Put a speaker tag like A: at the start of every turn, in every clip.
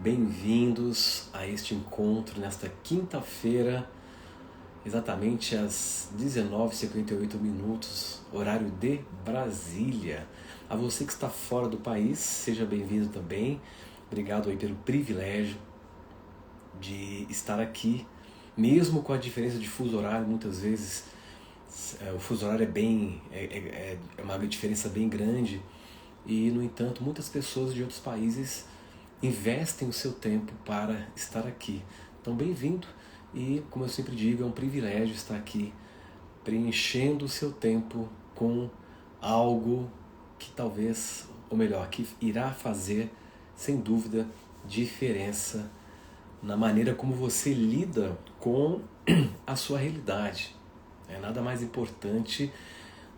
A: bem-vindos a este encontro nesta quinta-feira, exatamente às 19h58, horário de Brasília. A você que está fora do país, seja bem-vindo também. Obrigado aí pelo privilégio de estar aqui, mesmo com a diferença de fuso horário. Muitas vezes o fuso horário é uma diferença bem grande e, no entanto, muitas pessoas de outros países investem o seu tempo para estar aqui. Então, bem-vindo e, como eu sempre digo, é um privilégio estar aqui preenchendo o seu tempo com algo que talvez, ou melhor, que irá fazer, sem dúvida, diferença na maneira como você lida com a sua realidade. É nada mais importante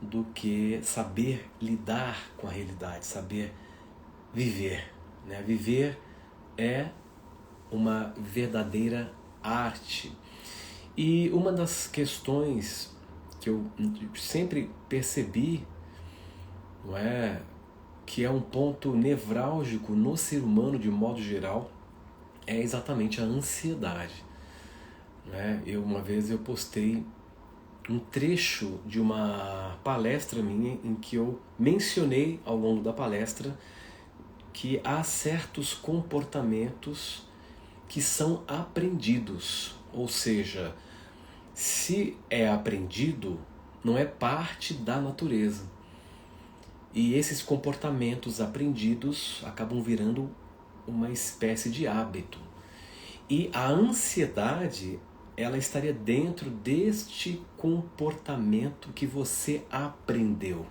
A: do que saber lidar com a realidade, saber viver. Viver é uma verdadeira arte. E uma das questões que eu sempre percebi, que é um ponto nevrálgico no ser humano de modo geral, é exatamente a ansiedade. Uma vez eu postei um trecho de uma palestra minha em que eu mencionei ao longo da palestra que há certos comportamentos que são aprendidos, ou seja, se é aprendido, não é parte da natureza. E esses comportamentos aprendidos acabam virando uma espécie de hábito. E a ansiedade, ela estaria dentro deste comportamento que você aprendeu.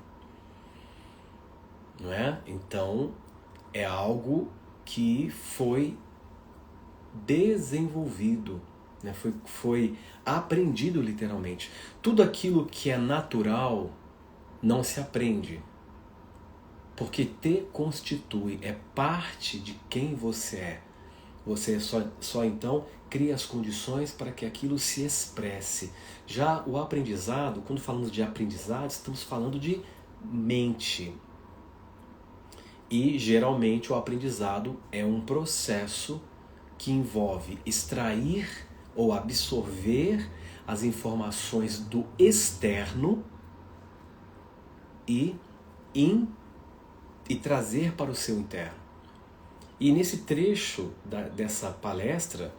A: Não é? Então, é algo que foi desenvolvido, foi aprendido literalmente. Tudo aquilo que é natural não se aprende, porque te constitui, é parte de quem você é. Você só então cria as condições para que aquilo se expresse. Já o aprendizado, quando falamos de aprendizado, estamos falando de mente. E geralmente o aprendizado é um processo que envolve extrair ou absorver as informações do externo e trazer para o seu interno. E nesse trecho dessa palestra,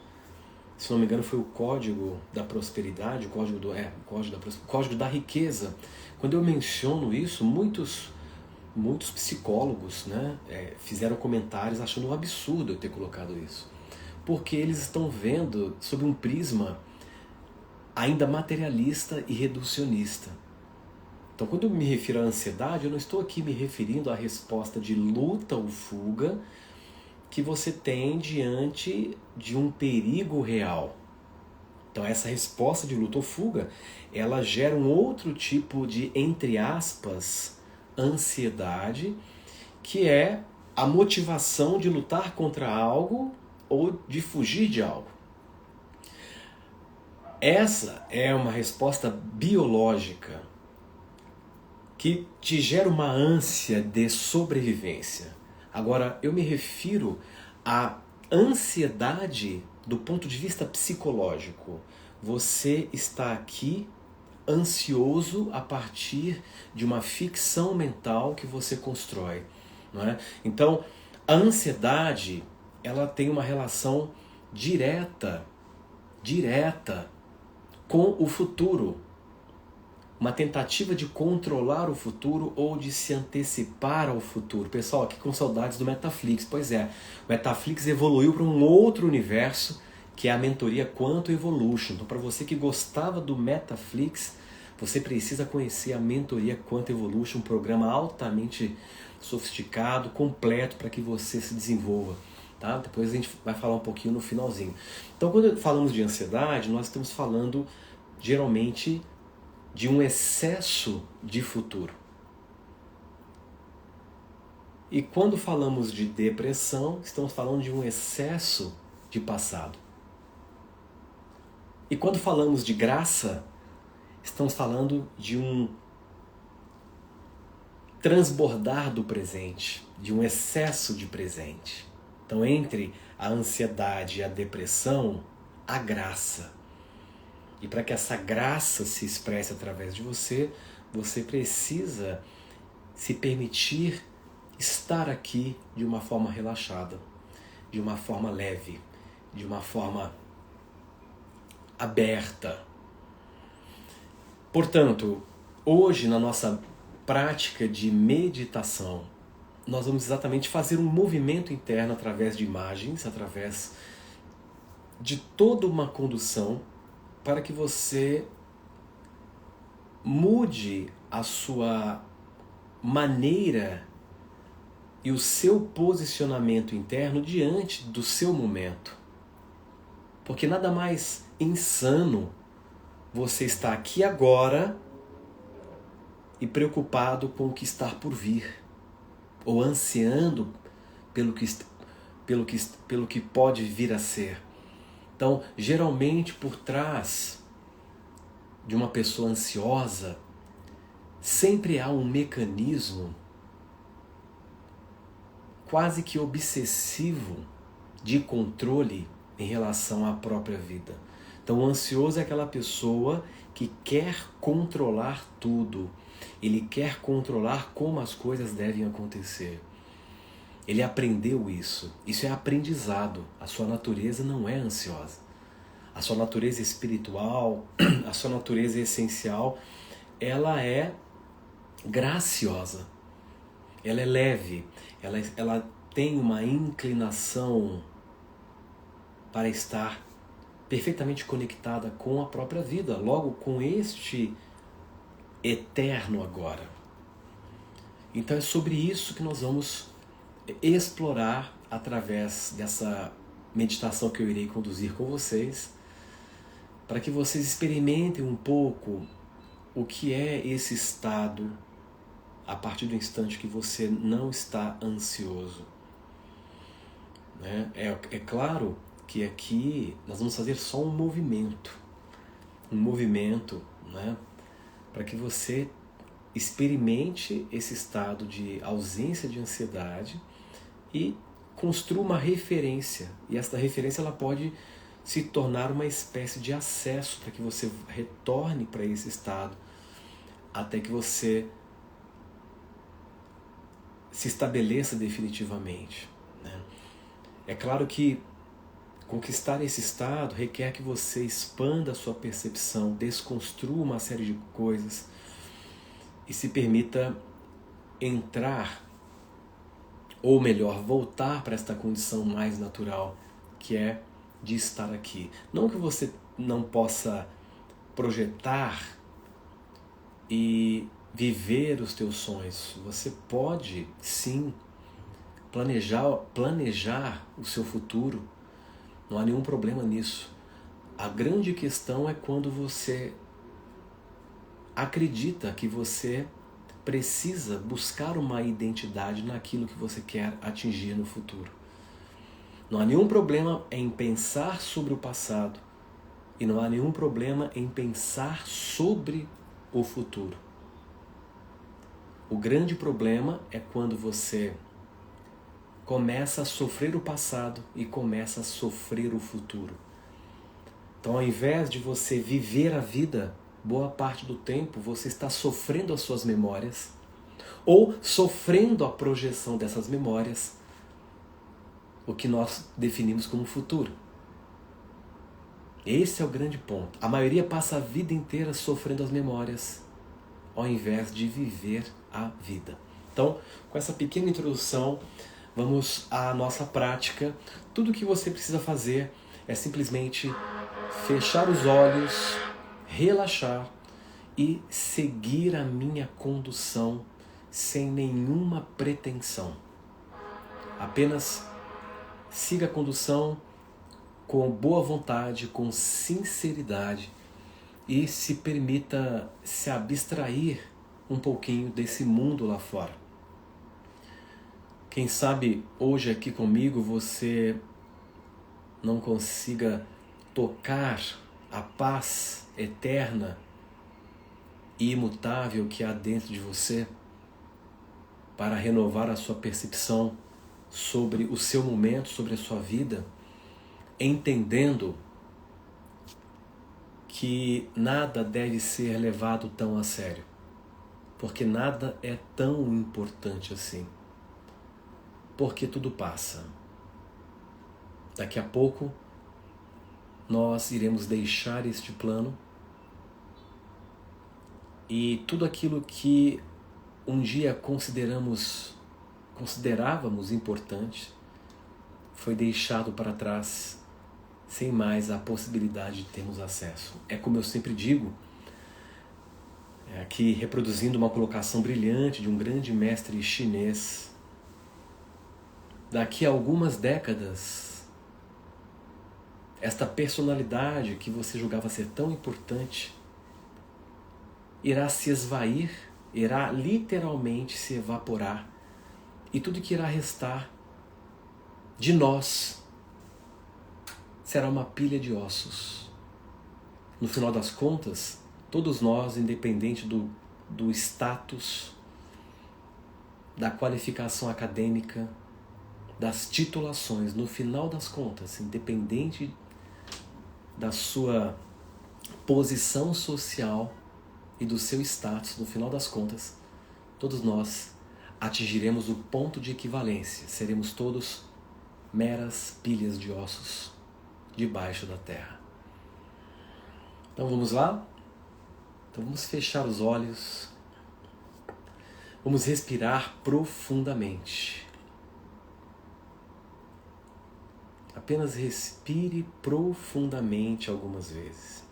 A: se não me engano foi o Código da Prosperidade, o Código da Riqueza. Quando eu menciono isso, muitos psicólogos fizeram comentários achando um absurdo eu ter colocado isso. Porque eles estão vendo sob um prisma ainda materialista e reducionista. Então, quando eu me refiro à ansiedade, eu não estou aqui me referindo à resposta de luta ou fuga que você tem diante de um perigo real. Então, essa resposta de luta ou fuga, ela gera um outro tipo de, entre aspas, ansiedade, que é a motivação de lutar contra algo ou de fugir de algo. Essa é uma resposta biológica que te gera uma ânsia de sobrevivência. Agora, eu me refiro à ansiedade do ponto de vista psicológico. Você está aqui ansioso a partir de uma ficção mental que você constrói. Não é? Então, a ansiedade, ela tem uma relação direta com o futuro. Uma tentativa de controlar o futuro ou de se antecipar ao futuro. Pessoal, aqui com saudades do Metaflix. Pois é, o Metaflix evoluiu para um outro universo, que é a mentoria Quanto Evolution. Então, para você que gostava do Metaflix, você precisa conhecer a mentoria Quanto Evolution, um programa altamente sofisticado, completo, para que você se desenvolva. Tá? Depois a gente vai falar um pouquinho no finalzinho. Então, quando falamos de ansiedade, nós estamos falando, geralmente, de um excesso de futuro. E quando falamos de depressão, estamos falando de um excesso de passado. E quando falamos de graça, estamos falando de um transbordar do presente, de um excesso de presente. Então, entre a ansiedade e a depressão, há graça. E para que essa graça se expresse através de você, você precisa se permitir estar aqui de uma forma relaxada, de uma forma leve, de uma forma aberta. Portanto, hoje na nossa prática de meditação, nós vamos exatamente fazer um movimento interno através de imagens, através de toda uma condução para que você mude a sua maneira e o seu posicionamento interno diante do seu momento. Porque nada mais insano você estar aqui agora e preocupado com o que está por vir, ou ansiando pelo que pode vir a ser. Então, geralmente por trás de uma pessoa ansiosa, sempre há um mecanismo quase que obsessivo de controle em relação à própria vida. Então, o ansioso é aquela pessoa que quer controlar tudo. Ele quer controlar como as coisas devem acontecer. Ele aprendeu isso. Isso é aprendizado. A sua natureza não é ansiosa. A sua natureza espiritual, a sua natureza essencial, ela é graciosa. Ela é leve. Ela tem uma inclinação para estar perfeitamente conectada com a própria vida, logo com este eterno agora. Então é sobre isso que nós vamos explorar através dessa meditação que eu irei conduzir com vocês, para que vocês experimentem um pouco o que é esse estado a partir do instante que você não está ansioso. É claro que aqui nós vamos fazer só um movimento, né, para que você experimente esse estado de ausência de ansiedade e construa uma referência. E esta referência ela pode se tornar uma espécie de acesso para que você retorne para esse estado até que você se estabeleça definitivamente, né? É claro que conquistar esse estado requer que você expanda a sua percepção, desconstrua uma série de coisas e se permita entrar, ou melhor, voltar para esta condição mais natural, que é de estar aqui. Não que você não possa projetar e viver os teus sonhos. Você pode, sim, planejar o seu futuro. Não há nenhum problema nisso. A grande questão é quando você acredita que você precisa buscar uma identidade naquilo que você quer atingir no futuro. Não há nenhum problema em pensar sobre o passado e não há nenhum problema em pensar sobre o futuro. O grande problema é quando você começa a sofrer o passado e começa a sofrer o futuro. Então, ao invés de você viver a vida, boa parte do tempo você está sofrendo as suas memórias ou sofrendo a projeção dessas memórias, o que nós definimos como futuro. Esse é o grande ponto. A maioria passa a vida inteira sofrendo as memórias, ao invés de viver a vida. Então, com essa pequena introdução, vamos à nossa prática. Tudo o que você precisa fazer é simplesmente fechar os olhos, relaxar e seguir a minha condução sem nenhuma pretensão. Apenas siga a condução com boa vontade, com sinceridade e se permita se abstrair um pouquinho desse mundo lá fora. Quem sabe hoje aqui comigo você não consiga tocar a paz eterna e imutável que há dentro de você para renovar a sua percepção sobre o seu momento, sobre a sua vida, entendendo que nada deve ser levado tão a sério, porque nada é tão importante assim, porque tudo passa. Daqui a pouco nós iremos deixar este plano e tudo aquilo que um dia considerávamos importante foi deixado para trás, sem mais a possibilidade de termos acesso. É como eu sempre digo, aqui reproduzindo uma colocação brilhante de um grande mestre chinês, daqui a algumas décadas, esta personalidade que você julgava ser tão importante irá se esvair, irá literalmente se evaporar, e tudo que irá restar de nós será uma pilha de ossos. No final das contas, todos nós, independente do status, da qualificação acadêmica, das titulações, no final das contas, independente da sua posição social e do seu status, no final das contas, todos nós atingiremos o ponto de equivalência. Seremos todos meras pilhas de ossos debaixo da terra. Então vamos lá? Então vamos fechar os olhos. Vamos respirar profundamente. Apenas respire profundamente algumas vezes.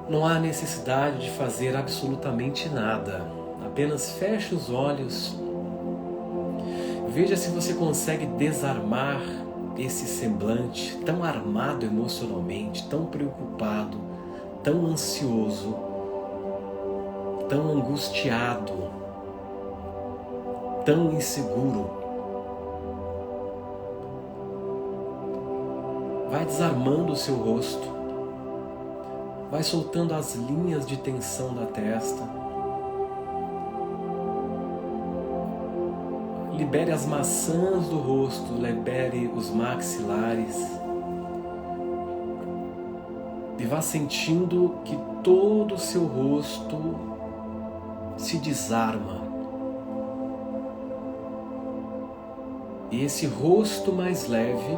A: Não há necessidade de fazer absolutamente nada. Apenas feche os olhos. Veja se você consegue desarmar esse semblante tão armado emocionalmente, tão preocupado, tão ansioso, tão angustiado, tão inseguro. Vai desarmando o seu rosto. Vai soltando as linhas de tensão da testa. Libere as maçãs do rosto, libere os maxilares. E vá sentindo que todo o seu rosto se desarma. E esse rosto mais leve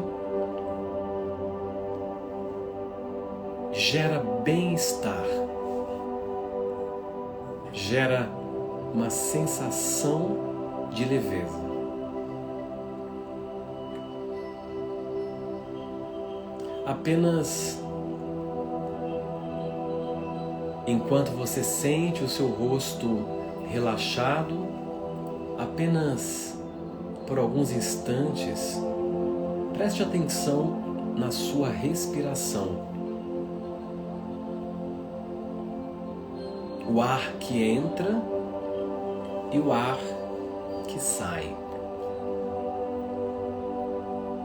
A: gera bem-estar, gera uma sensação de leveza. Apenas enquanto você sente o seu rosto relaxado, apenas por alguns instantes, preste atenção na sua respiração. O ar que entra e o ar que sai.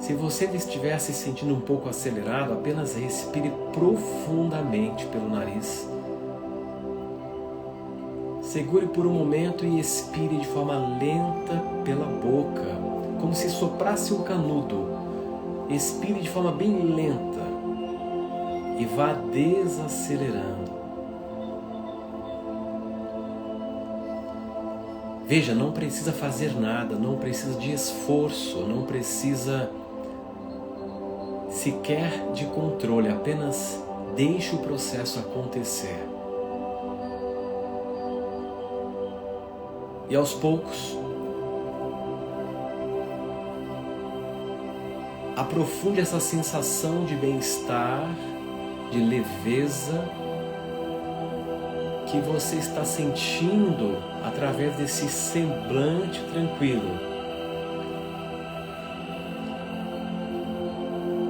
A: Se você estiver se sentindo um pouco acelerado, apenas respire profundamente pelo nariz. Segure por um momento e expire de forma lenta pela boca, como se soprasse um canudo. Expire de forma bem lenta e vá desacelerando. Veja, não precisa fazer nada, não precisa de esforço, não precisa sequer de controle, apenas deixe o processo acontecer. E aos poucos, aprofunde essa sensação de bem-estar, de leveza, que você está sentindo através desse semblante tranquilo.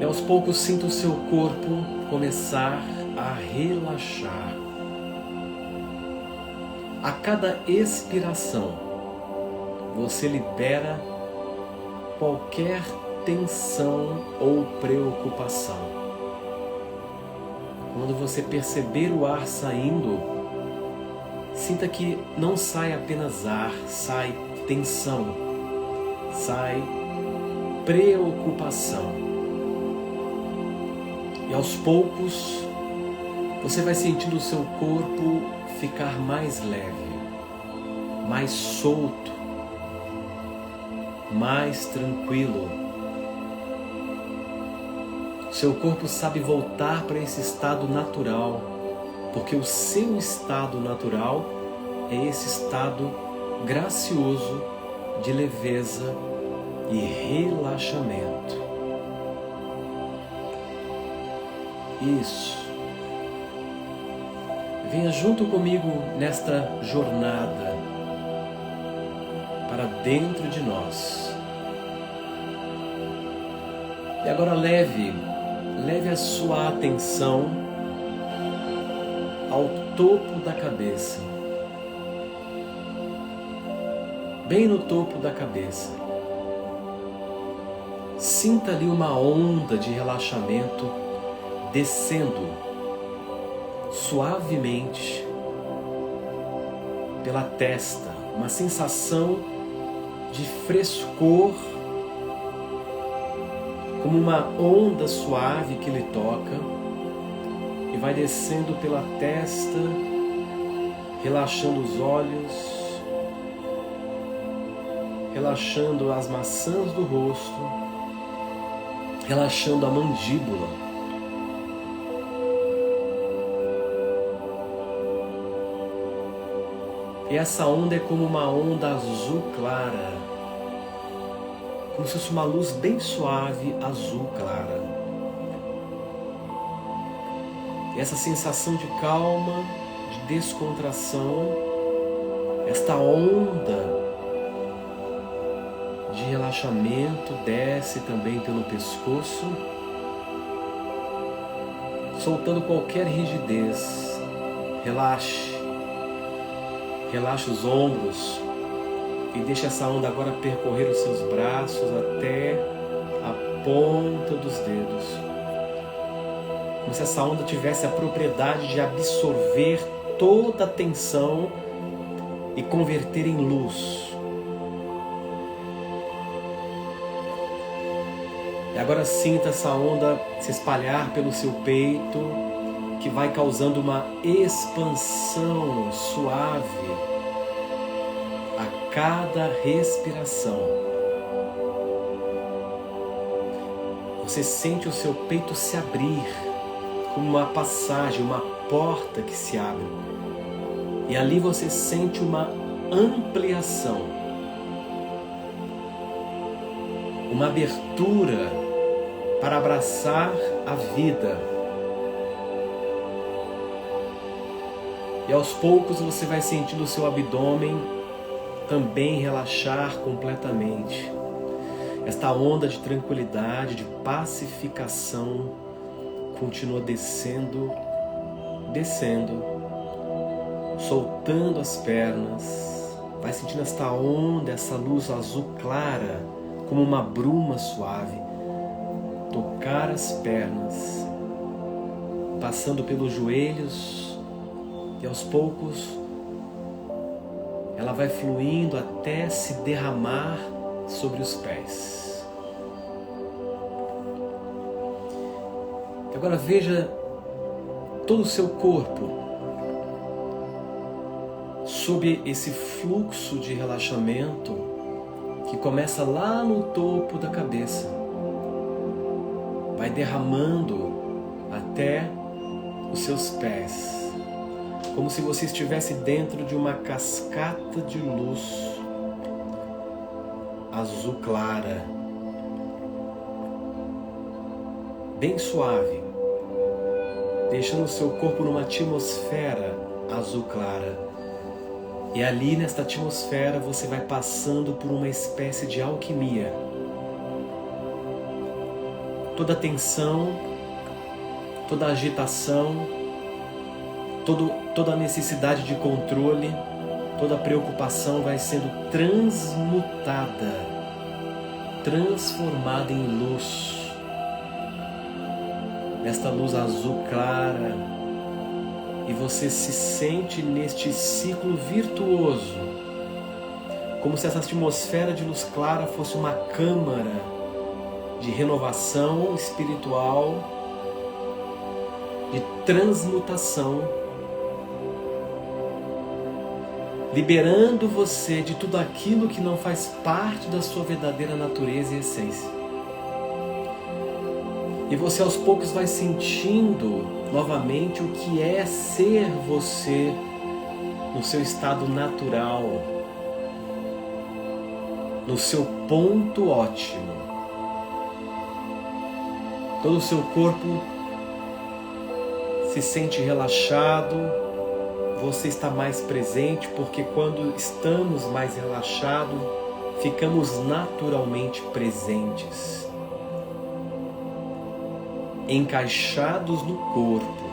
A: E aos poucos sinta o seu corpo começar a relaxar. A cada expiração, você libera qualquer tensão ou preocupação. Quando você perceber o ar saindo, sinta que não sai apenas ar, sai tensão, sai preocupação. E aos poucos, você vai sentindo o seu corpo ficar mais leve, mais solto, mais tranquilo. Seu corpo sabe voltar para esse estado natural, porque o seu estado natural é esse estado gracioso de leveza e relaxamento. Isso. Venha junto comigo nesta jornada para dentro de nós. E agora leve a sua atenção ao topo da cabeça. Bem no topo da cabeça. Sinta ali uma onda de relaxamento descendo suavemente pela testa, uma sensação de frescor, como uma onda suave que lhe toca e vai descendo pela testa, relaxando os olhos, relaxando as maçãs do rosto, relaxando a mandíbula. E essa onda é como uma onda azul clara, como se fosse uma luz bem suave, azul clara. E essa sensação de calma, de descontração, esta onda de relaxamento desce também pelo pescoço, soltando qualquer rigidez. Relaxe. Relaxe os ombros e deixe essa onda agora percorrer os seus braços até a ponta dos dedos. Como se essa onda tivesse a propriedade de absorver toda a tensão e converter em luz. E agora sinta essa onda se espalhar pelo seu peito, que vai causando uma expansão suave a cada respiração. Você sente o seu peito se abrir, como uma passagem, uma porta que se abre. E ali você sente uma ampliação, uma abertura para abraçar a vida. E aos poucos você vai sentindo o seu abdômen também relaxar completamente. Esta onda de tranquilidade, de pacificação continua descendo, soltando as pernas. Vai sentindo esta onda, essa luz azul clara, como uma bruma suave, tocar as pernas, passando pelos joelhos. E aos poucos, ela vai fluindo até se derramar sobre os pés. Agora veja todo o seu corpo sob esse fluxo de relaxamento que começa lá no topo da cabeça. Vai derramando até os seus pés. Como se você estivesse dentro de uma cascata de luz azul clara, bem suave, deixando o seu corpo numa atmosfera azul clara. E ali nesta atmosfera você vai passando por uma espécie de alquimia. Toda a tensão, toda a agitação, toda a necessidade de controle, toda a preocupação vai sendo transmutada, transformada em luz. nesta luz azul clara, e você se sente neste ciclo virtuoso, como se essa atmosfera de luz clara fosse uma câmara de renovação espiritual, de transmutação, liberando você de tudo aquilo que não faz parte da sua verdadeira natureza e essência. E você aos poucos vai sentindo novamente o que é ser você no seu estado natural, no seu ponto ótimo. Todo o seu corpo se sente relaxado. Você está mais presente, porque quando estamos mais relaxados, ficamos naturalmente presentes, encaixados no corpo,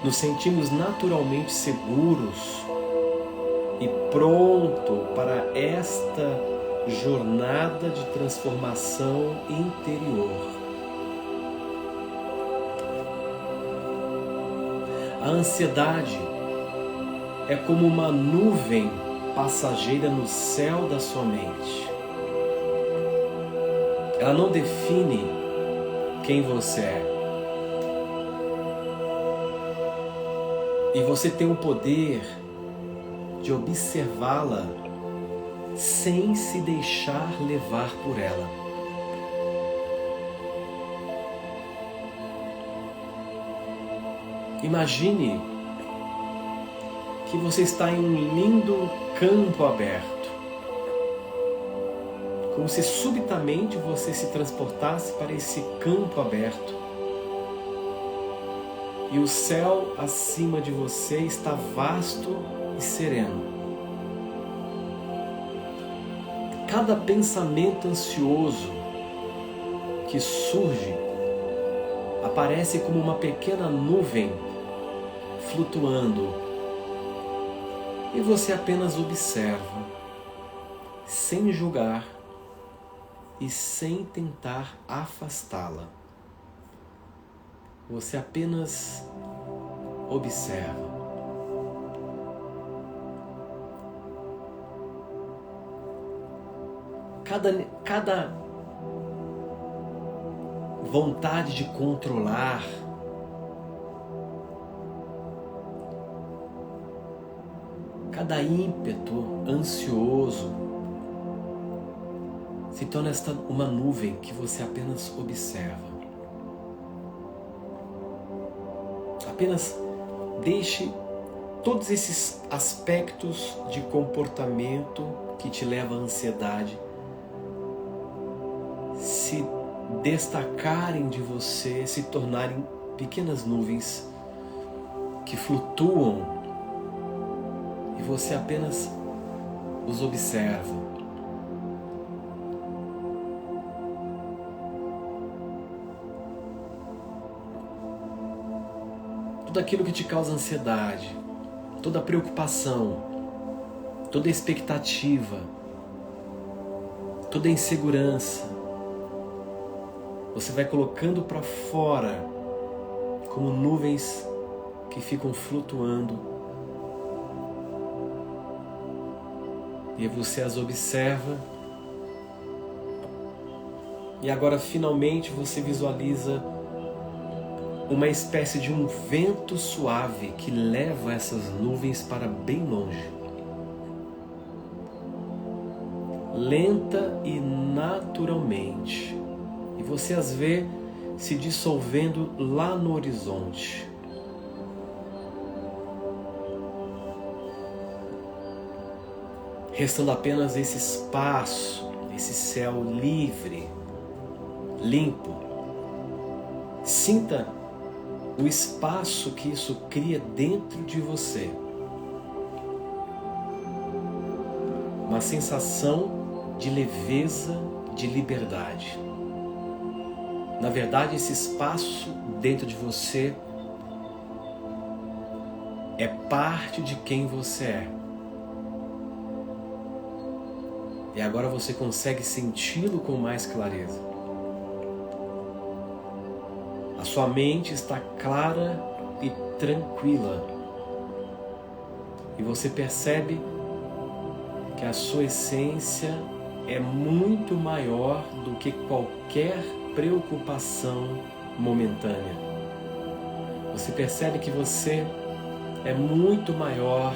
A: nos sentimos naturalmente seguros e pronto para esta jornada de transformação interior. A ansiedade é como uma nuvem passageira no céu da sua mente. Ela não define quem você é. E você tem o poder de observá-la sem se deixar levar por ela. Imagine que você está em um lindo campo aberto, como se subitamente você se transportasse para esse campo aberto e o céu acima de você está vasto e sereno. Cada pensamento ansioso que surge aparece como uma pequena nuvem flutuando. E você apenas observa, sem julgar e sem tentar afastá-la. Você apenas observa. Cada vontade de controlar, cada ímpeto ansioso se torna uma nuvem que você apenas observa. Apenas deixe todos esses aspectos de comportamento que te levam à ansiedade se destacarem de você, se tornarem pequenas nuvens que flutuam e você apenas os observa. Tudo aquilo que te causa ansiedade, toda a preocupação, toda a expectativa, toda a insegurança, você vai colocando para fora como nuvens que ficam flutuando. E você as observa. E agora finalmente você visualiza uma espécie de um vento suave que leva essas nuvens para bem longe. Lenta e naturalmente. E você as vê se dissolvendo lá no horizonte. Restando apenas esse espaço, esse céu livre, limpo. Sinta o espaço que isso cria dentro de você. Uma sensação de leveza, de liberdade. Na verdade, esse espaço dentro de você é parte de quem você é. E agora você consegue senti-lo com mais clareza. A sua mente está clara e tranquila. E você percebe que a sua essência é muito maior do que qualquer preocupação momentânea. Você percebe que você é muito maior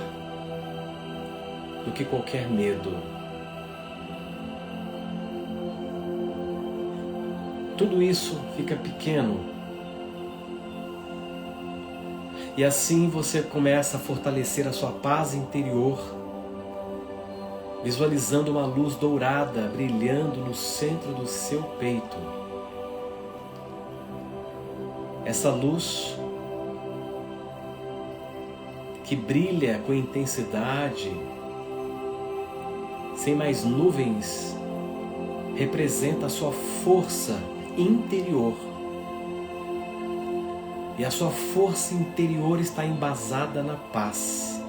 A: do que qualquer medo. Tudo isso fica pequeno. E assim você começa a fortalecer a sua paz interior, visualizando uma luz dourada brilhando no centro do seu peito. Essa luz que brilha com intensidade, sem mais nuvens, representa a sua força interior. E a sua força interior está embasada na paz,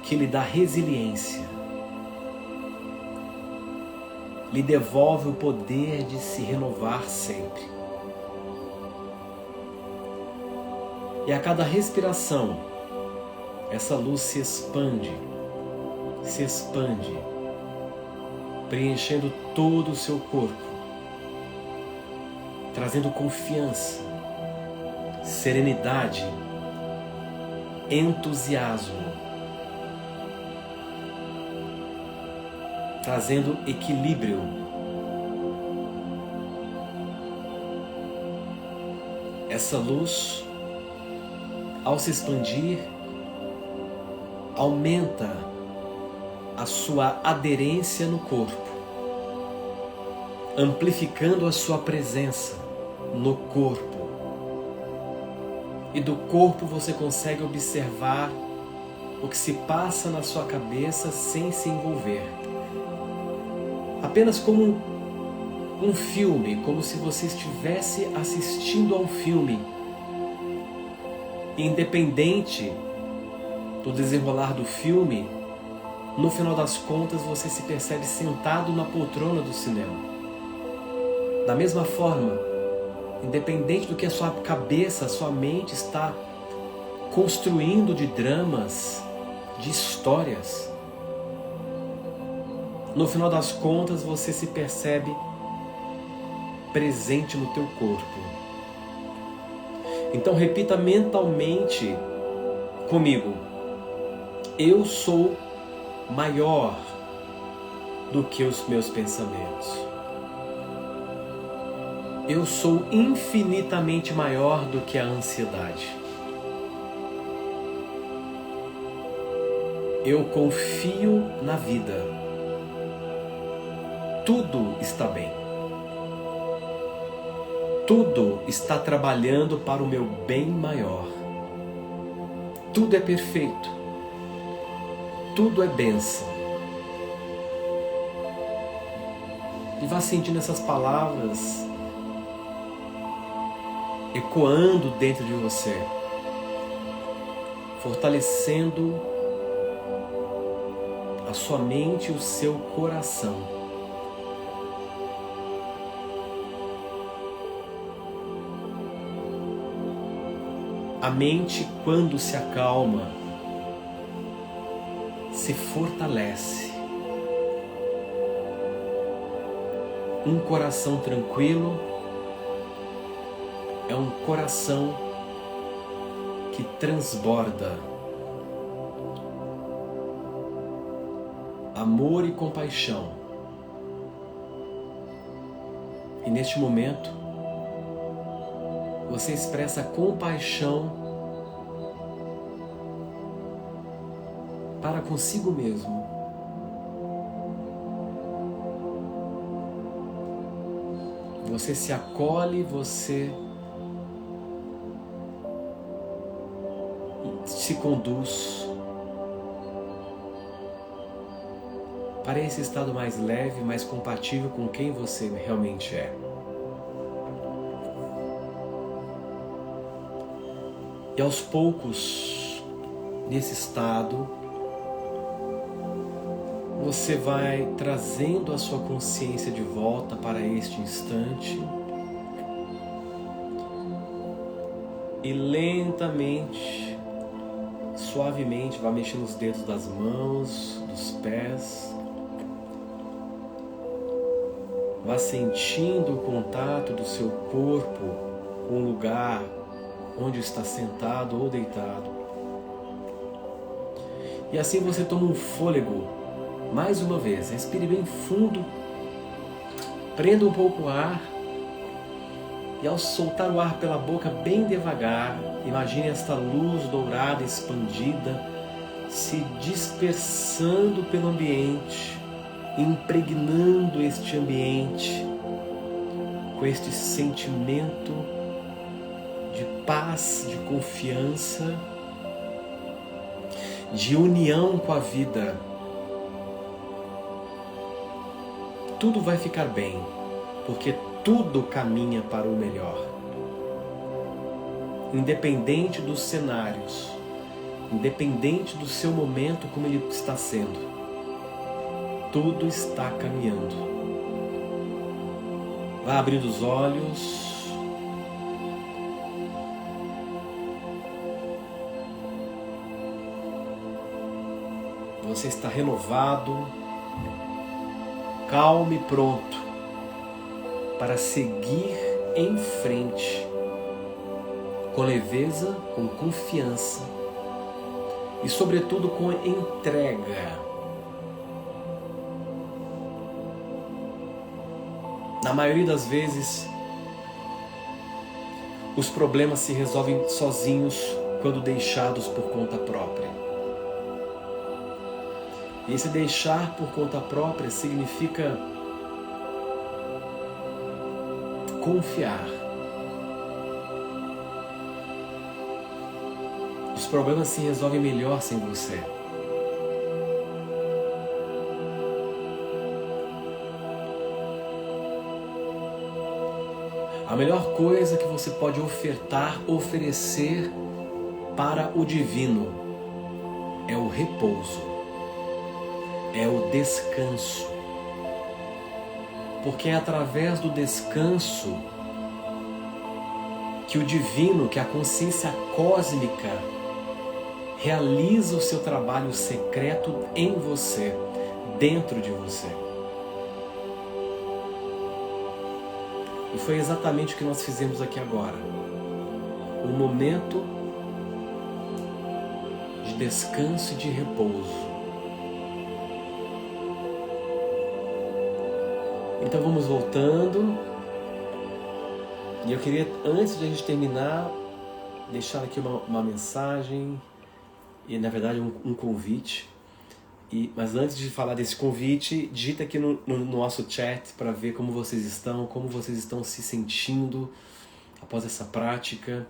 A: que lhe dá resiliência, lhe devolve o poder de se renovar sempre. E a cada respiração, essa luz se expande, preenchendo todo o seu corpo, trazendo confiança, serenidade, entusiasmo, trazendo equilíbrio. Essa luz, ao se expandir, aumenta a sua aderência no corpo, amplificando a sua presença no corpo. E do corpo você consegue observar o que se passa na sua cabeça sem se envolver. Apenas como um filme, como se você estivesse assistindo a um filme. Independente do desenrolar do filme, no final das contas você se percebe sentado na poltrona do cinema. Da mesma forma, independente do que a sua cabeça, a sua mente está construindo de dramas, de histórias, no final das contas você se percebe presente no teu corpo. Então repita mentalmente comigo: eu sou maior do que os meus pensamentos. Eu sou infinitamente maior do que a ansiedade. Eu confio na vida. Tudo está bem. Tudo está trabalhando para o meu bem maior. Tudo é perfeito. Tudo é bênção. E vá sentindo essas palavras ecoando dentro de você, fortalecendo a sua mente e o seu coração. A mente, quando se acalma, se fortalece. Um coração tranquilo é um coração que transborda amor e compaixão. E neste momento, você expressa compaixão para consigo mesmo. Você se acolhe, você se conduz para esse estado mais leve, mais compatível com quem você realmente é. E aos poucos, nesse estado, você vai trazendo a sua consciência de volta para este instante E lentamente, suavemente, vá mexendo os dedos das mãos, dos pés. Vá sentindo o contato do seu corpo com o lugar onde está sentado ou deitado. E assim você toma um fôlego, mais uma vez, respire bem fundo, prenda um pouco o ar, e ao soltar o ar pela boca bem devagar, imagine esta luz dourada expandida, se dispersando pelo ambiente, impregnando este ambiente com este sentimento de paz, de confiança, de união com a vida. Tudo vai ficar bem, porque tudo caminha para o melhor. Independente dos cenários, independente do seu momento como ele está sendo, tudo está caminhando. Vá abrindo os olhos. Você está renovado, calmo e pronto para seguir em frente, com leveza, com confiança e, sobretudo, com entrega. Na maioria das vezes, os problemas se resolvem sozinhos quando deixados por conta própria. E esse deixar por conta própria significa confiar. Os problemas se resolvem melhor sem você. A melhor coisa que você pode oferecer para o divino é o repouso, é o descanso. Porque é através do descanso que o divino, que a consciência cósmica realiza o seu trabalho secreto em você, dentro de você. E foi exatamente o que nós fizemos aqui agora. Um momento de descanso e de repouso. Então vamos voltando. E eu queria, antes de a gente terminar, deixar aqui uma mensagem e, na verdade, um convite. Mas antes de falar desse convite, digita aqui no nosso chat para ver como vocês estão se sentindo após essa prática.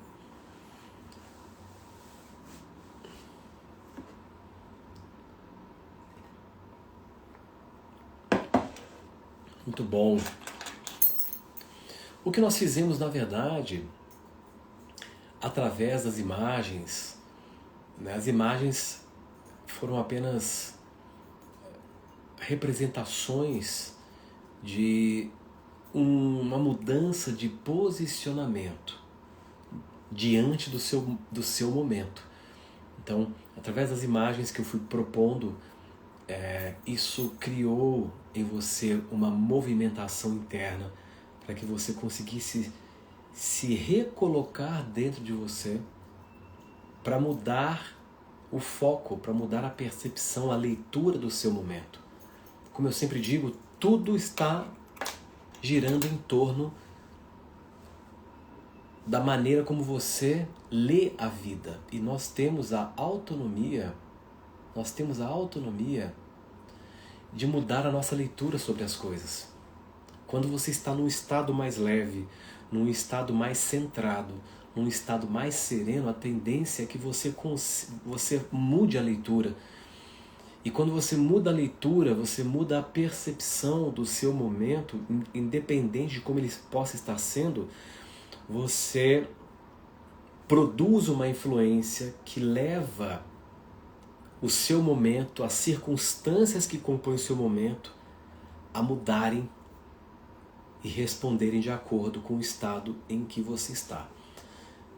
A: Muito bom. O que nós fizemos, na verdade, através das imagens, né? As imagens foram apenas representações de uma mudança de posicionamento diante do seu momento. Então, através das imagens que eu fui propondo, isso criou em você uma movimentação interna para que você conseguisse se recolocar dentro de você, para mudar o foco, para mudar a percepção, a leitura do seu momento. Como eu sempre digo, tudo está girando em torno da maneira como você lê a vida. E nós temos a autonomia de mudar a nossa leitura sobre as coisas. Quando você está num estado mais leve, num estado mais centrado, num estado mais sereno, a tendência é que você mude a leitura. E quando você muda a leitura, você muda a percepção do seu momento, independente de como ele possa estar sendo, você produz uma influência que leva o seu momento, as circunstâncias que compõem o seu momento, a mudarem e responderem de acordo com o estado em que você está.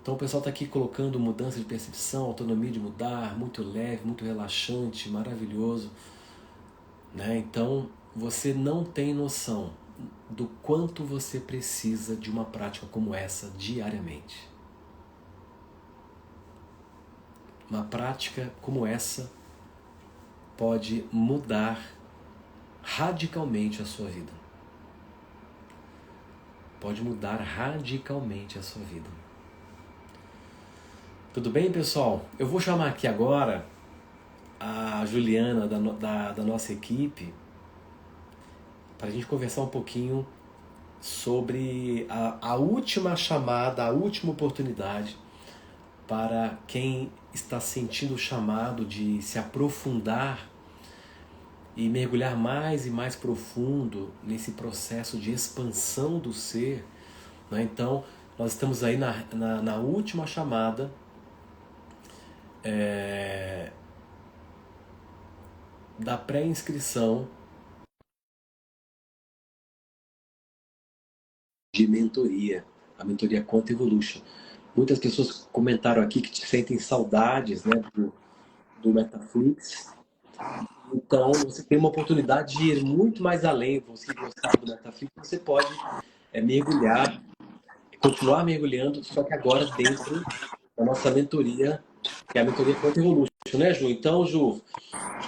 A: Então o pessoal está aqui colocando mudança de percepção, autonomia de mudar, muito leve, muito relaxante, maravilhoso, né? Então você não tem noção do quanto você precisa de uma prática como essa diariamente. Uma prática como essa pode mudar radicalmente a sua vida. Pode mudar radicalmente a sua vida. Tudo bem, pessoal? Eu vou chamar aqui agora a Juliana da nossa equipe para a gente conversar um pouquinho sobre a última chamada, a última oportunidade para quem está sentindo o chamado de se aprofundar e mergulhar mais e mais profundo nesse processo de expansão do ser, né? Então, nós estamos aí na última chamada da pré-inscrição de mentoria, a mentoria Quantum Evolution. Muitas pessoas comentaram aqui que sentem saudades, né, do Metaflix. Então, você tem uma oportunidade de ir muito mais além. Você gostar do Metaflix, você pode mergulhar, continuar mergulhando, só que agora dentro da nossa mentoria, que é a mentoria Quantum Evolution, né, Ju? Então, Ju,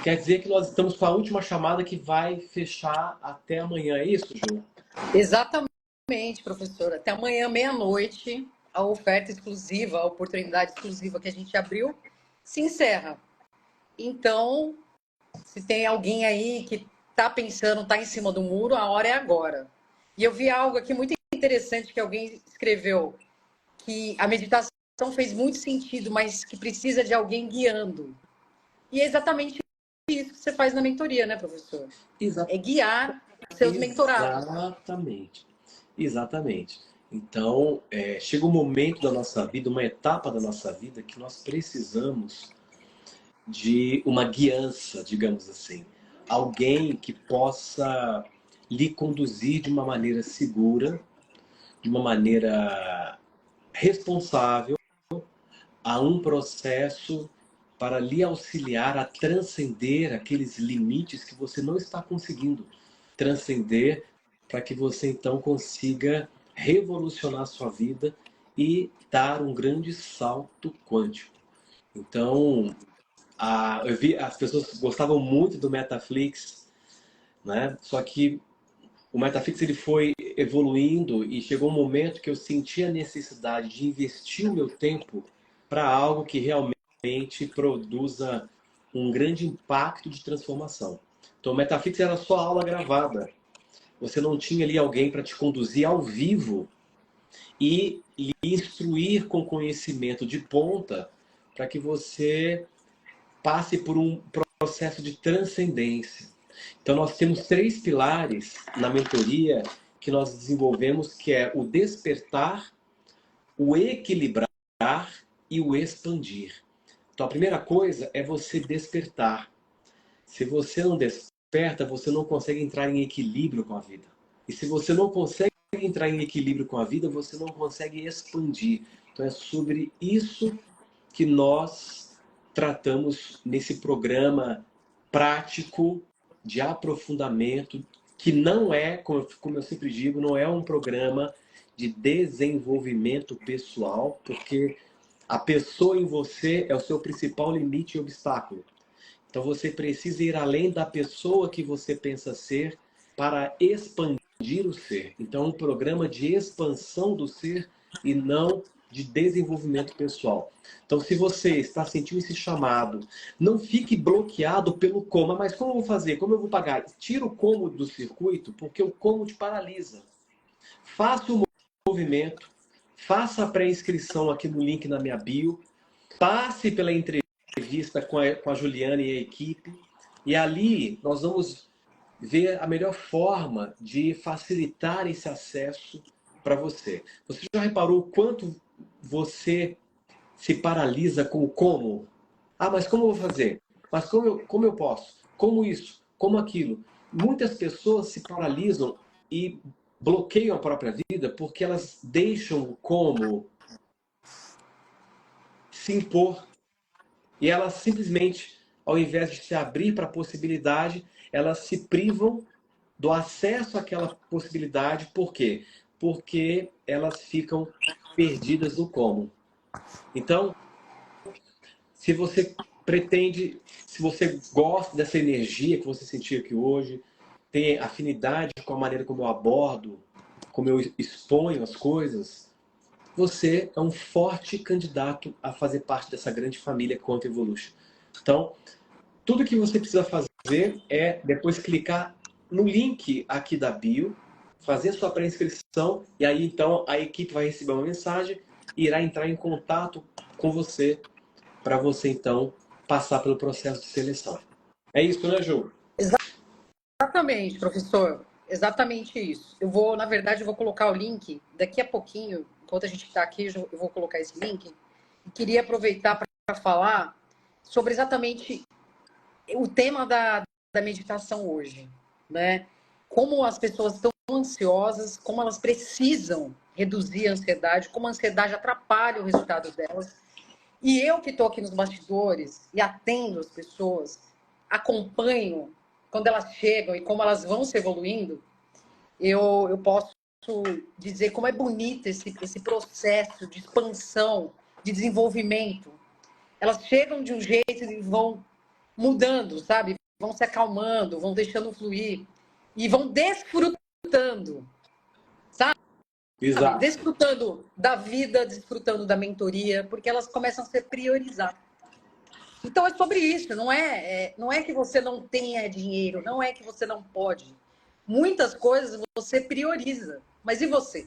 A: quer dizer que nós estamos com a última chamada que vai fechar até amanhã, é isso, Ju?
B: Exatamente, professora. Até amanhã, meia-noite, a oferta exclusiva, a oportunidade exclusiva que a gente abriu, se encerra. Então, se tem alguém aí que está pensando, está em cima do muro, a hora é agora. E eu vi algo aqui muito interessante que alguém escreveu, que a meditação fez muito sentido, mas que precisa de alguém guiando. E é exatamente isso que você faz na mentoria, né, professor? É guiar seus mentorados.
A: Exatamente. Então, chega um momento da nossa vida, uma etapa da nossa vida, que nós precisamos de uma guiança, digamos assim. Alguém que possa lhe conduzir de uma maneira segura, de uma maneira responsável, a um processo para lhe auxiliar a transcender aqueles limites que você não está conseguindo transcender, para que você então consiga revolucionar a sua vida e dar um grande salto quântico. Então, eu vi as pessoas gostavam muito do Metaflix, né? Só que o Metaflix ele foi evoluindo e chegou um momento que eu senti a necessidade de investir o meu tempo para algo que realmente produza um grande impacto de transformação. Então, o Metaflix era só aula gravada. Você não tinha ali alguém para te conduzir ao vivo e lhe instruir com conhecimento de ponta para que você passe por um processo de transcendência. Então, nós temos 3 pilares na mentoria que nós desenvolvemos, que é o despertar, o equilibrar e o expandir. Então, a primeira coisa é você despertar. Se você não desperta, você não consegue entrar em equilíbrio com a vida. E se você não consegue entrar em equilíbrio com a vida, você não consegue expandir. Então, é sobre isso que nós tratamos nesse programa prático de aprofundamento, que não é, como eu sempre digo, não é um programa de desenvolvimento pessoal, porque a pessoa em você é o seu principal limite e obstáculo. Então você precisa ir além da pessoa que você pensa ser para expandir o ser. Então é um programa de expansão do ser e não de desenvolvimento pessoal. Então, se você está sentindo esse chamado, não fique bloqueado pelo como. Mas como eu vou fazer? Como eu vou pagar? Tira o como do circuito, porque o como te paralisa. Faça o movimento, faça a pré-inscrição aqui no link na minha bio, passe pela entrevista com a Juliana e a equipe, e ali nós vamos ver a melhor forma de facilitar esse acesso para você. Você já reparou o quanto você se paralisa com o como? Ah, mas como eu vou fazer? Mas como eu posso? Como isso? Como aquilo? Muitas pessoas se paralisam e bloqueiam a própria vida porque elas deixam o como se impor. E elas simplesmente, ao invés de se abrir para a possibilidade, elas se privam do acesso àquela possibilidade. Por quê? Porque elas ficam perdidas no como. Então, se você pretende, se você gosta dessa energia que você sentiu aqui hoje, tem afinidade com a maneira como eu abordo, como eu exponho as coisas, você é um forte candidato a fazer parte dessa grande família Quantum Evolution. Então, tudo que você precisa fazer é depois clicar no link aqui da bio, fazer sua pré-inscrição, e aí então a equipe vai receber uma mensagem e irá entrar em contato com você para você então passar pelo processo de seleção. É isso, né, Ju?
B: Exatamente, professor. Exatamente isso. Eu vou, na verdade, eu vou colocar o link daqui a pouquinho, enquanto a gente está aqui, eu vou colocar esse link. E queria aproveitar para falar sobre exatamente o tema da meditação hoje, né? Como as pessoas estão ansiosas, como elas precisam reduzir a ansiedade, como a ansiedade atrapalha o resultado delas. E eu que estou aqui nos bastidores e atendo as pessoas, acompanho quando elas chegam e como elas vão se evoluindo, eu posso dizer como é bonito esse processo de expansão, de desenvolvimento. Elas chegam de um jeito e vão mudando, sabe? Vão se acalmando, vão deixando fluir e vão desfrutando, sabe?
A: Exato.
B: Desfrutando da vida, desfrutando da mentoria, porque elas começam a se priorizar. Então é sobre isso, não é que você não tenha dinheiro, não é que você não pode. Muitas coisas você prioriza, mas e você?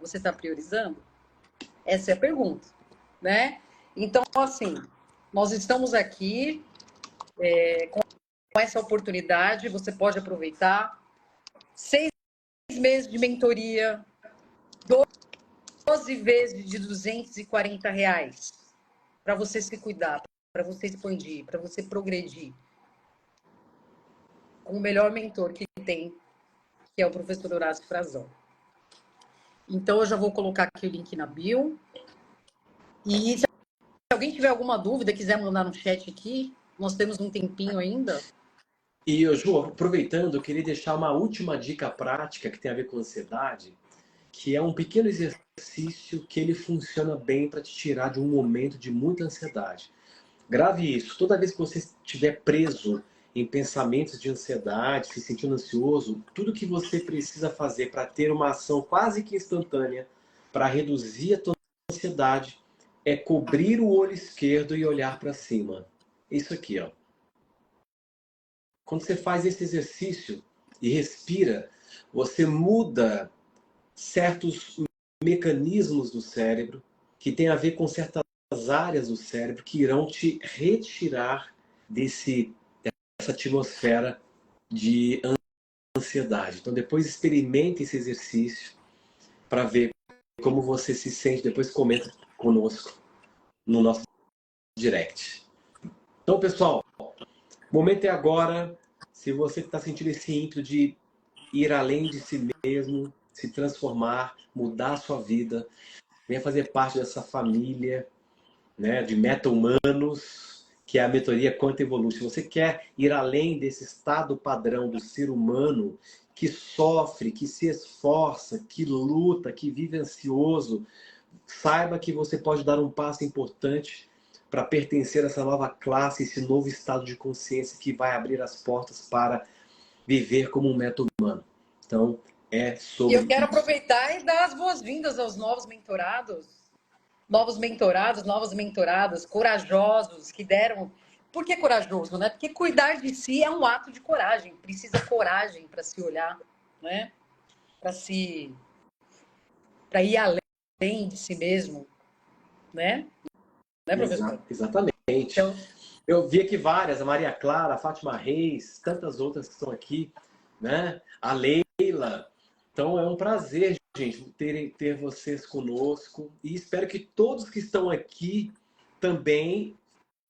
B: Você está priorizando? Essa é a pergunta, né? Então, assim, nós estamos aqui com essa oportunidade, você pode aproveitar. 6 meses de mentoria, 12 vezes de R$ 240 para você se cuidar, para você expandir, para você progredir. Com o melhor mentor que tem, que é o professor Horácio Frazão. Então, eu já vou colocar aqui o link na bio. E se alguém tiver alguma dúvida, quiser mandar no chat aqui, nós temos um tempinho ainda.
A: E, Ju, aproveitando, eu queria deixar uma última dica prática que tem a ver com ansiedade, que é um pequeno exercício que ele funciona bem para te tirar de um momento de muita ansiedade. Grave isso. Toda vez que você estiver preso em pensamentos de ansiedade, se sentindo ansioso, tudo que você precisa fazer para ter uma ação quase que instantânea para reduzir a tua ansiedade é cobrir o olho esquerdo e olhar para cima. Isso aqui, ó. Quando você faz esse exercício e respira, você muda certos mecanismos do cérebro que tem a ver com certas áreas do cérebro que irão te retirar dessa atmosfera de ansiedade. Então depois experimente esse exercício para ver como você se sente. Depois comenta conosco no nosso direct. Então, pessoal, o momento é agora. Se você está sentindo esse ímpeto de ir além de si mesmo, se transformar, mudar a sua vida, venha fazer parte dessa família, né, de meta-humanos, que é a mentoria Quantum Evolution. Se você quer ir além desse estado padrão do ser humano que sofre, que se esforça, que luta, que vive ansioso, saiba que você pode dar um passo importante para pertencer a essa nova classe, esse novo estado de consciência que vai abrir as portas para viver como um meta-humano. Então, é
B: E
A: sobre
B: eu quero
A: isso.
B: aproveitar e dar as boas-vindas aos novos mentorados, novas mentoradas, corajosos, que deram. Por que corajoso, né? Porque cuidar de si é um ato de coragem. Precisa coragem para se olhar, né? Para ir além de si mesmo, né? Né, professor?
A: Exatamente.
B: Então,
A: Eu vi aqui várias, a Maria Clara, a Fátima Reis, tantas outras que estão aqui, né? A Leila. Então é um prazer, gente, ter vocês conosco. E espero que todos que estão aqui também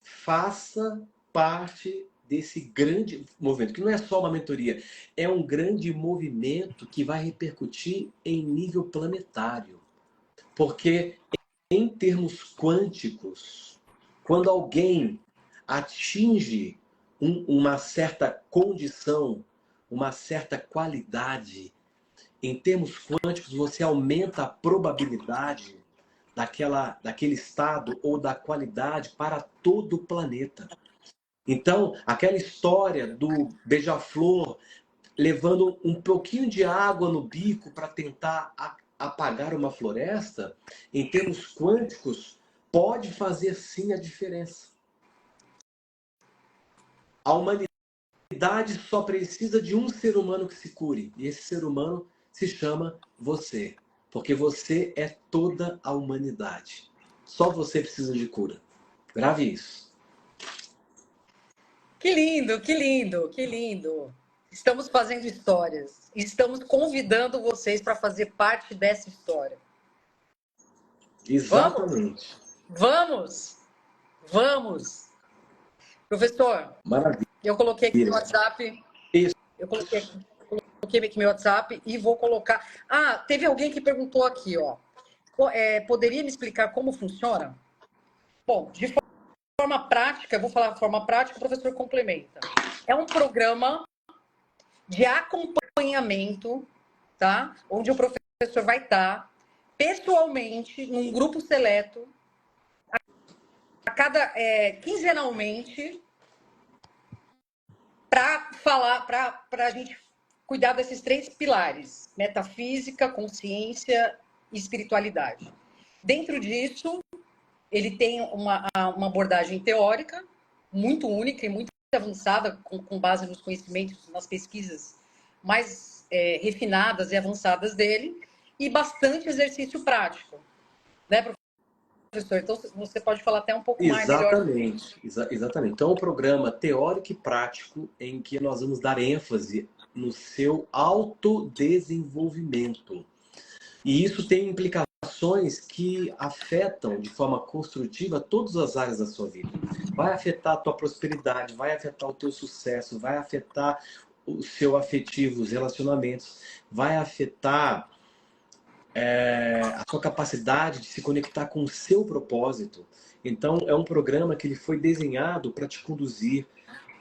A: façam parte desse grande movimento, que não é só uma mentoria, é um grande movimento que vai repercutir em nível planetário. Porque em termos quânticos, quando alguém atinge uma certa condição, uma certa qualidade, em termos quânticos, você aumenta a probabilidade daquele estado ou da qualidade para todo o planeta. Então, aquela história do beija-flor levando um pouquinho de água no bico para tentar apagar uma floresta, em termos quânticos, pode fazer sim a diferença. A humanidade só precisa de um ser humano que se cure. E esse ser humano se chama você. Porque você é toda a humanidade. Só você precisa de cura. Grave isso.
B: Que lindo, que lindo, que lindo. Estamos fazendo histórias. Estamos convidando vocês para fazer parte dessa história.
A: Exatamente.
B: Vamos? Vamos! Professor,
A: Maravilha.
B: eu coloquei aqui no WhatsApp.
A: Isso.
B: Eu coloquei aqui meu WhatsApp e vou colocar. Ah, teve alguém que perguntou aqui, ó. Poderia me explicar como funciona? Bom, de forma prática, eu vou falar de forma prática, o professor complementa. É um programa de acompanhamento, tá? Onde o professor vai estar pessoalmente, num grupo seleto, quinzenalmente, para falar, para a gente cuidar desses 3 pilares: metafísica, consciência e espiritualidade. Dentro disso, ele tem uma abordagem teórica muito única e muito avançada, com base nos conhecimentos, nas pesquisas mais refinadas e avançadas dele, e bastante exercício prático, né, professor? Então, você pode falar até um pouco mais melhor.
A: Exatamente. Então, o programa teórico e prático em que nós vamos dar ênfase no seu autodesenvolvimento. E isso tem implicações que afetam de forma construtiva todas as áreas da sua vida. Vai afetar a tua prosperidade, vai afetar o teu sucesso, vai afetar o seu afetivo, os relacionamentos, vai afetar a sua capacidade de se conectar com o seu propósito. Então, é um programa que ele foi desenhado para te conduzir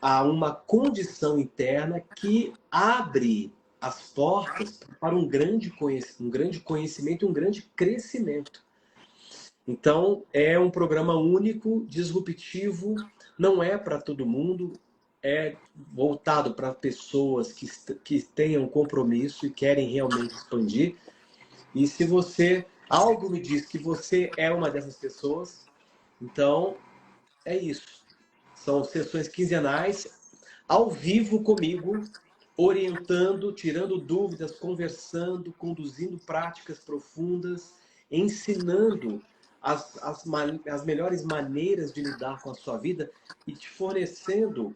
A: a uma condição interna que abre as portas para um grande conhecimento e um grande crescimento. Então, é um programa único, disruptivo, não é para todo mundo, é voltado para pessoas que tenham compromisso e querem realmente expandir. E se algo me diz que você é uma dessas pessoas, então é isso. São sessões quinzenais, ao vivo comigo, orientando, tirando dúvidas, conversando, conduzindo práticas profundas, ensinando as melhores maneiras de lidar com a sua vida e te fornecendo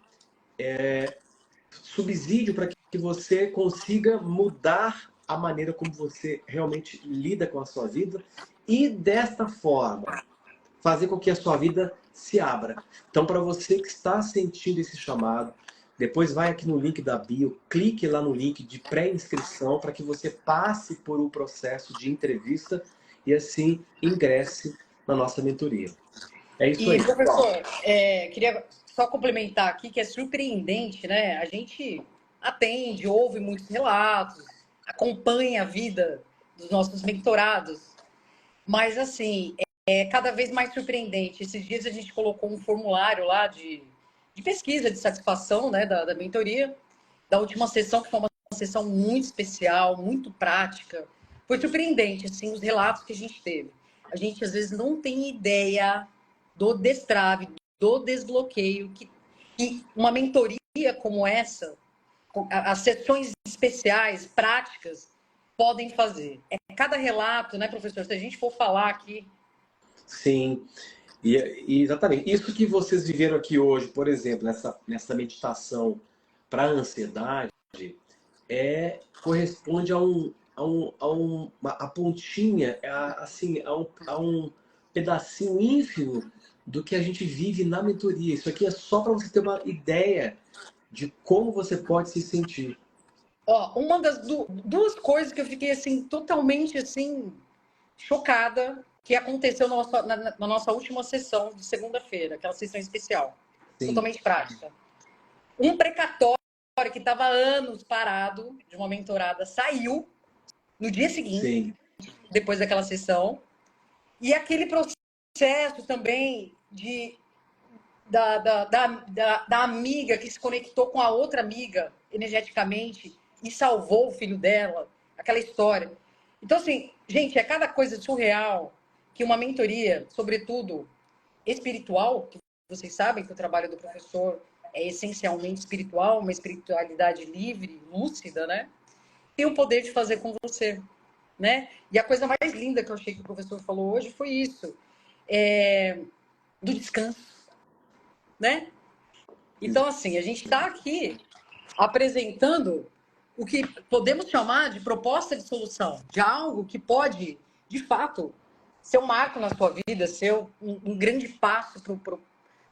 A: subsídio para que você consiga mudar a maneira como você realmente lida com a sua vida e, desta forma, fazer com que a sua vida se abra. Então, para você que está sentindo esse chamado, depois vai aqui no link da bio, clique lá no link de pré-inscrição para que você passe por um processo de entrevista e assim ingresse na nossa mentoria. É isso aí.
B: E, professor, queria só complementar aqui que é surpreendente, né? A gente atende, ouve muitos relatos, acompanha a vida dos nossos mentorados, mas, assim, é cada vez mais surpreendente. Esses dias a gente colocou um formulário lá de pesquisa de satisfação, né, da mentoria, da última sessão, que foi uma sessão muito especial, muito prática. Foi surpreendente, assim, os relatos que a gente teve. A gente, às vezes, não tem ideia do destrave, do desbloqueio que uma mentoria como essa, as sessões especiais, práticas, podem fazer. É cada relato, né, professor? Se a gente for falar aqui.
A: Sim, e exatamente. Isso que vocês viveram aqui hoje, por exemplo, nessa meditação para a ansiedade, corresponde a pontinha, assim, a um pedacinho ínfimo do que a gente vive na mentoria. Isso aqui é só para você ter uma ideia de como você pode se sentir.
B: Ó, uma das duas coisas que eu fiquei assim totalmente assim chocada, que aconteceu na nossa última sessão de segunda-feira, aquela sessão especial,
A: Sim.
B: totalmente prática. Um precatório que estava há anos parado, de uma mentorada, saiu no dia seguinte,
A: Sim.
B: depois daquela sessão, e aquele processo também da amiga que se conectou com a outra amiga energeticamente e salvou o filho dela, aquela história. Então, assim, gente, é cada coisa surreal que uma mentoria, sobretudo espiritual, que vocês sabem que o trabalho do professor é essencialmente espiritual, uma espiritualidade livre, lúcida, né? Tem o poder de fazer com você, né? E a coisa mais linda que eu achei que o professor falou hoje foi isso, do descanso, né? Então, assim, a gente está aqui apresentando o que podemos chamar de proposta de solução, de algo que pode, de fato, ser um marco na sua vida, ser um grande passo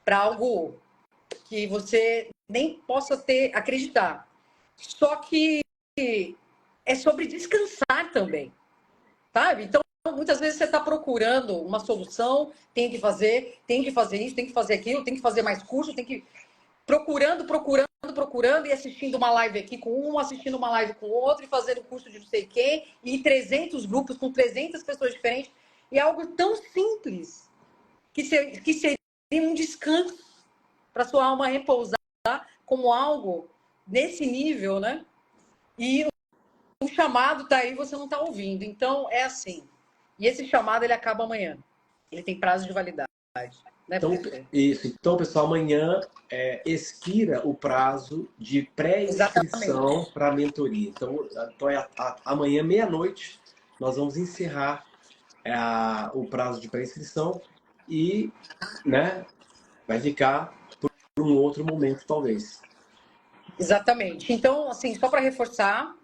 B: para algo que você nem possa acreditar. Só que é sobre descansar também, sabe? Então, muitas vezes você está procurando uma solução, tem que fazer isso, tem que fazer aquilo, tem que fazer mais curso, tem que procurando e assistindo uma live aqui com um, assistindo uma live com outro e fazendo curso de não sei quem, e 300 grupos com 300 pessoas diferentes. E é algo tão simples que seria um descanso para sua alma repousar como algo nesse nível, né? E o chamado tá aí, você não tá ouvindo. Então, é assim. E esse chamado, ele acaba amanhã. Ele tem prazo de validade. Né,
A: Então,
B: professor?
A: isso. Então, pessoal, amanhã expira o prazo de pré-inscrição para a mentoria. Então amanhã, meia-noite, nós vamos encerrar o prazo de pré-inscrição e, né, vai ficar por um outro momento, talvez.
B: Exatamente. Então, assim, só para reforçar,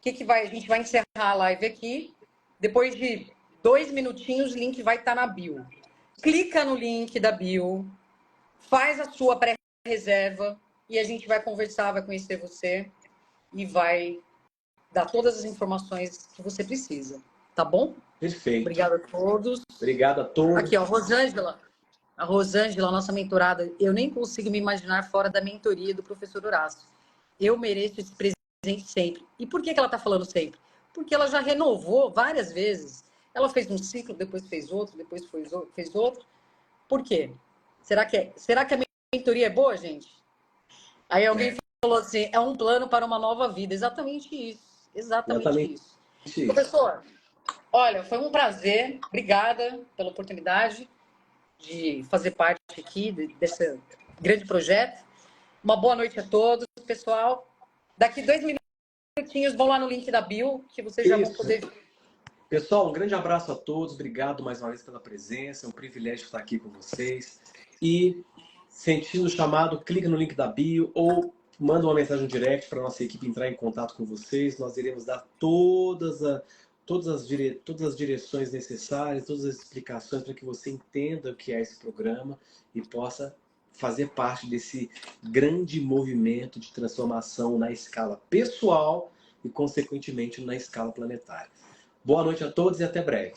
B: a gente vai encerrar a live aqui. Depois de 2 minutinhos, o link vai estar na bio. Clica no link da bio, faz a sua pré-reserva e a gente vai conversar, vai conhecer você e vai dar todas as informações que você precisa. Tá bom?
A: Perfeito.
B: Obrigada a todos.
A: Obrigado a todos.
B: Aqui, ó, Rosângela. A Rosângela, nossa mentorada, eu nem consigo me imaginar fora da mentoria do professor Horácio. Eu mereço esse presente sempre. E por que ela está falando sempre? Porque ela já renovou várias vezes. Ela fez um ciclo, depois fez outro, depois fez outro. Por quê? Será que a mentoria é boa, gente? Aí alguém falou assim, é um plano para uma nova vida. Exatamente isso. Exatamente isso. Professor, olha, foi um prazer. Obrigada pela oportunidade de fazer parte aqui desse grande projeto. Uma boa noite a todos, pessoal. Daqui 2 minutinhos, vão lá no link da bio, que vocês já vão poder ver.
A: Pessoal, um grande abraço a todos. Obrigado mais uma vez pela presença. É um privilégio estar aqui com vocês. E, sentindo o chamado, clica no link da bio ou manda uma mensagem direct para a nossa equipe entrar em contato com vocês. Nós iremos dar todas as direções necessárias, todas as explicações para que você entenda o que é esse programa e possa fazer parte desse grande movimento de transformação na escala pessoal e, consequentemente, na escala planetária. Boa noite a todos e até breve.